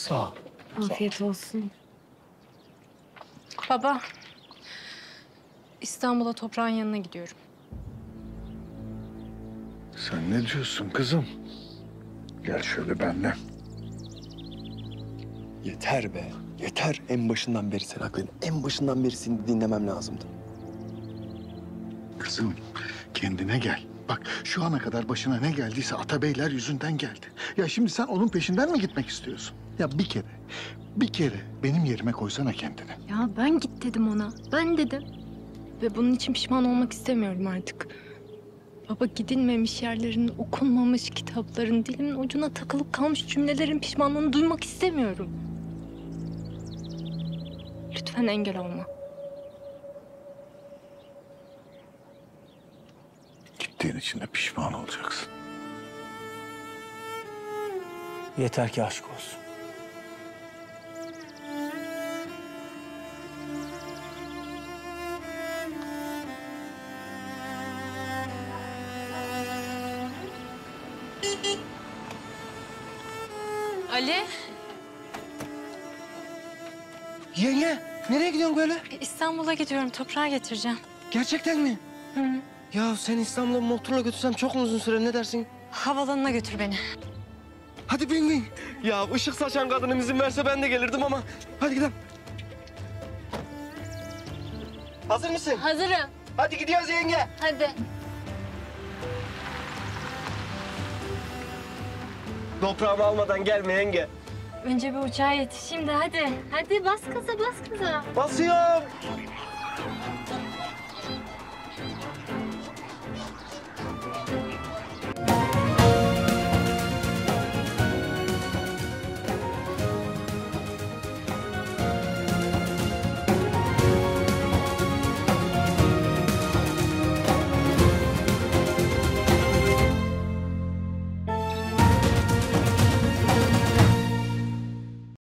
Sağ ol. Afiyet olsun. Baba, İstanbul'a toprağın yanına gidiyorum. Sen ne diyorsun kızım? Gel şöyle benimle. Yeter be. Yeter. En başından beri sen haklıydın. En başından beri seni dinlemem lazımdı. Kızım kendine gel. Bak şu ana kadar başına ne geldiyse Atabeyler yüzünden geldi. Ya şimdi sen onun peşinden mi gitmek istiyorsun? Ya bir kere benim yerime koysana kendini. Ya ben git dedim ona. Ben dedim. Ve bunun için pişman olmak istemiyorum artık. Baba, gidilmemiş yerlerin, okunmamış kitapların, dilimin ucuna takılıp kalmış cümlelerin pişmanlığını duymak istemiyorum. Lütfen engel olma. Gittiğin için de pişman olacaksın. Yeter ki aşk olsun. Ali, Yenge, nereye gidiyorsun böyle? İstanbul'a gidiyorum. Toprağı getireceğim. Gerçekten mi? Hı. Ya sen İstanbul'a motorla götürsem çok mu uzun süre, ne dersin? Havalanına götür beni. Hadi bin bin. Ya ışık saçan kadınım izin verse ben de gelirdim ama. Hadi gidelim. Hazır mısın? Hazırım. Hadi gidiyoruz yenge. Hadi. Toprağımı almadan gelme yenge. Önce bir uçağa yetişeyim de hadi. Hadi bas gaza, bas gaza. Basıyorum.